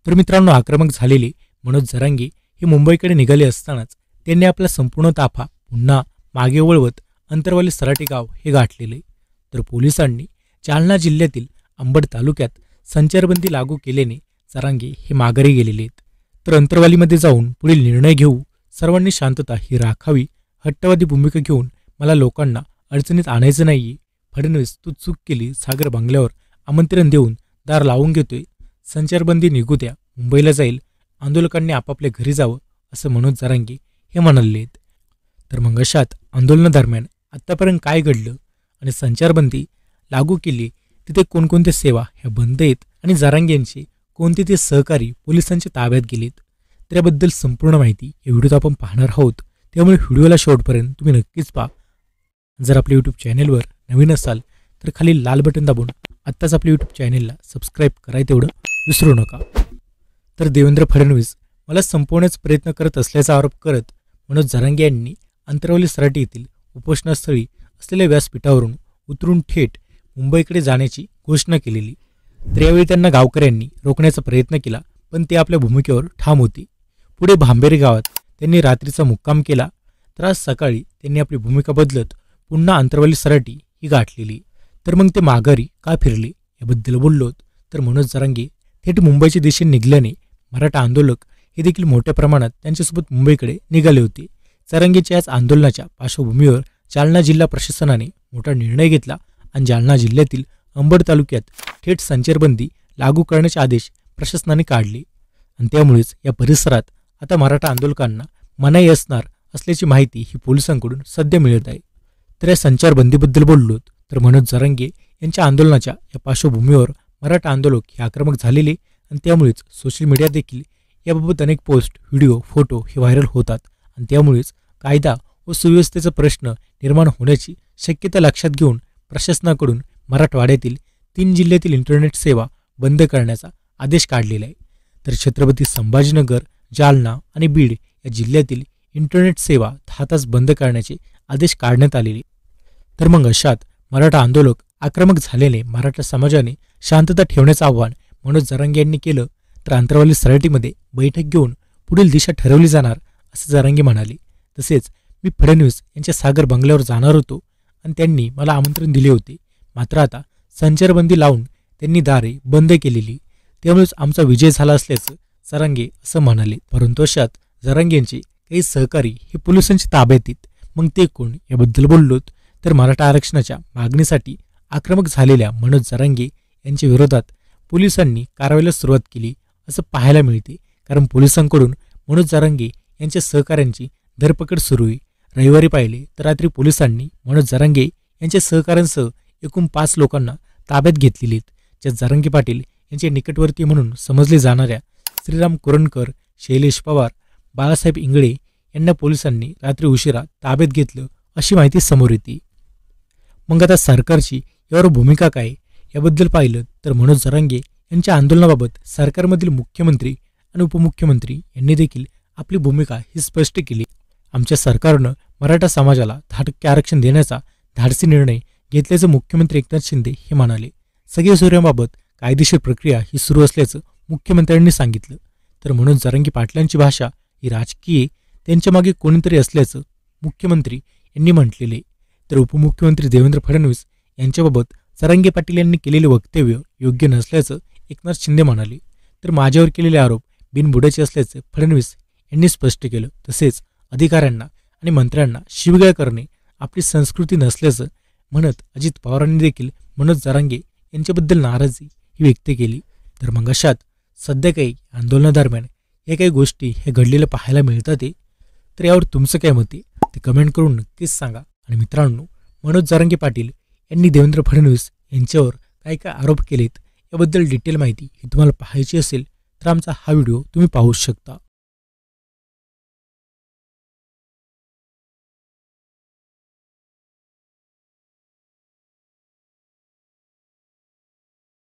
तर मित्रांनो, आक्रमक झालेले मनोज जरांगे हे मुंबईकडे निघाले असतानाच त्यांनी आपला संपूर्ण ताफा पुन्हा मागे वळवत अंतरवाली सराटी गाव हे गाठलेले. तर पोलिसांनी जालना जिल्ह्यातील अंबड तालुक्यात संचारबंदी लागू केल्याने जरांगे हे माघारी गेलेले आहेत. तर अंतरवालीमध्ये जाऊन पुढील निर्णय घेऊ, सर्वांनी शांतता ही राखावी, हट्टवादी भूमिका घेऊन मला लोकांना अडचणीत आणायचं नाहीये, फडणवीस तू चूक केली, सागर बंगल्यावर आमंत्रण देऊन दार लावून घेतोय, संचारबंदी निघू द्या, मुंबईला जाईल, आंदोलकांनी आपापल्या घरी जावं, असं मनोज जरांगे हे म्हणाले आहेत. तर मग अशात आंदोलनादरम्यान आत्तापर्यंत काय घडलं आणि संचारबंदी लागू केली तिथे कोणकोणत्या सेवा ह्या बंद आहेत आणि जरांगे यांचे कोणते ते सहकारी पोलिसांच्या ताब्यात गेलेत, तर याबद्दल संपूर्ण माहिती या व्हिडिओत आपण पाहणार आहोत. त्यामुळे व्हिडिओला शेवटपर्यंत तुम्ही नक्कीच पहा. जर आपल्या यूट्यूब चॅनेलवर नवीन असाल तर खाली लाल बटन दाबून आत्ताच आपल्या यूट्यूब चॅनेलला सबस्क्राईब करायला तेवढं विसरू नका. तर देवेंद्र फडणवीस मला संपवण्याचा प्रयत्न करत असल्याचा आरोप करत मनोज जरांगे यांनी अंतरवली सराटी येथील उपोषणास्थळी असलेल्या व्यासपीठावरून उतरून थेट मुंबईकडे जाण्याची घोषणा केलेली. तर यावेळी त्यांना गावकऱ्यांनी रोखण्याचा प्रयत्न केला, पण ते आपल्या भूमिकेवर ठाम होते. पुढे भांबेरी गावात त्यांनी रात्रीचा मुक्काम केला. तर आज सकाळी त्यांनी आपली भूमिका बदलत पुन्हा अंतरवली सराटी ही गाठलेली. तर मग ते माघारी का फिरले याबद्दल बोललोत. तर मनोज जरांगे थेट मुंबईच्या दिशेने निघाल्याने मराठा आंदोलक हे देखील मोठ्या प्रमाणात त्यांच्यासोबत मुंबईकडे निघाले होते. जरांगेच्या याच आंदोलनाच्या पार्श्वभूमीवर जालना जिल्हा प्रशासनाने मोठा निर्णय घेतला आणि जालना जिल्ह्यातील अंबड तालुक्यात थेट संचारबंदी लागू करण्याचे आदेश प्रशासनाने काढले. आणि त्यामुळेच या परिसरात आता मराठा आंदोलकांना मनाई असल्याची माहिती ही पोलिसांकडून सध्या मिळत आहे. तर या संचारबंदीबद्दल बोललोत. तर मनोज जरांगे यांच्या आंदोलनाच्या या पार्श्वभूमीवर मराठा आंदोलक हे आक्रमक झालेले आणि त्यामुळेच सोशल मीडियात देखील याबाबत अनेक पोस्ट, व्हिडिओ, फोटो हे व्हायरल होतात आणि त्यामुळेच कायदा व सुव्यवस्थेचा प्रश्न निर्माण होण्याची शक्यता लक्षात घेऊन प्रशासनाकडून मराठवाड्यातील 3 जिल्ह्यातील इंटरनेट सेवा बंद करण्याचा आदेश काढलेला आहे. तर छत्रपती संभाजीनगर, जालना आणि बीड या जिल्ह्यातील इंटरनेट सेवा 10 तास बंद करण्याचे आदेश काढण्यात आलेले. तर मग अशात मराठा आंदोलक आक्रमक झाल्याने मराठा समाजाने शांतता ठेवण्याचं आवाहन मनोज जरांगे यांनी केलं. तर अंतरवाली सराटीमध्ये बैठक घेऊन पुढील दिशा ठरवली जाणार, असं जरांगे म्हणाले. तसेच मी फडणवीस यांच्या सागर बंगल्यावर जाणार होतो आणि त्यांनी मला आमंत्रण दिले होते, मात्र आता संचारबंदी लावून त्यांनी दारे बंद केलेली, त्यामुळेच आमचा विजय झाला असल्याचं जरांगे असं म्हणाले. परंतु अशात जरांगे यांचे काही सहकारी हे पोलिसांच्या ताब्यात आहेत. मग ते कोण याबद्दल बोललोत. तर मराठा आरक्षणाच्या मागणीसाठी आक्रमक झालेल्या मनोज जरांगे यांच्या विरोधात पोलिसांनी कारवाईला सुरुवात केली असं पाहायला मिळते. कारण पोलिसांकडून मनोज जरांगे यांच्या सहकाऱ्यांची धरपकड सुरू आहे. रविवारी पाहिले तर रात्री पोलिसांनी मनोज जरांगे यांच्या सहकाऱ्यांसह एकूण 5 लोकांना ताब्यात घेतलेली आहेत. ज्यात जरांगे पाटील यांचे निकटवर्ती म्हणून समजले जाणाऱ्या श्रीराम कुरणकर, शैलेश पवार, बाळासाहेब इंगळे यांना पोलिसांनी रात्री उशिरा ताब्यात घेतलं अशी माहिती समोर येते. मग आता सरकारची यावर भूमिका काय याबद्दल पाहिलं तर मनोज जरांगे यांच्या आंदोलनाबाबत सरकारमधील मुख्यमंत्री आणि उपमुख्यमंत्री यांनी देखील आपली भूमिका ही स्पष्ट केली. आमच्या सरकारनं मराठा समाजाला 10% आरक्षण देण्याचा धाडसी निर्णय घेतल्याचं मुख्यमंत्री एकनाथ शिंदे हे म्हणाले. सगळ्या सूर्याबाबत कायदेशीर प्रक्रिया ही सुरू असल्याचं मुख्यमंत्र्यांनी सांगितलं. तर मनोज जरांगे पाटलांची भाषा ही राजकीय, त्यांच्या मागे कोणीतरी असल्याचं मुख्यमंत्री यांनी म्हटलेले. तर उपमुख्यमंत्री देवेंद्र फडणवीस यांच्याबाबत जरांगे पाटील यांनी केलेले वक्तव्य योग्य नसल्याचं एकनाथ शिंदे म्हणाले. तर माझ्यावर केलेले आरोप बिनबुडाचे असल्याचं फडणवीस यांनी स्पष्ट केलं. तसेच अधिकाऱ्यांना आणि मंत्र्यांना शिवीगाळ करणे आपली संस्कृती नसल्याचं म्हणत अजित पवारांनी देखील मनोज जरांगे यांच्याबद्दल नाराजी ही व्यक्त केली. तर मग अशात सध्या काही आंदोलनादरम्यान या काही गोष्टी हे घडलेल्या पाहायला मिळतात. तर यावर तुमचं काय मत आहे ते कमेंट करून नक्कीच सांगा. आणि मित्रांनो, मनोज जरांगे पाटील यांनी देवेंद्र फडणवीस यांच्यावर काय काय आरोप केलेत याबद्दल डिटेल माहिती ही तुम्हाला पाहायची असेल तर आमचा हा व्हिडिओ तुम्ही पाहू शकता.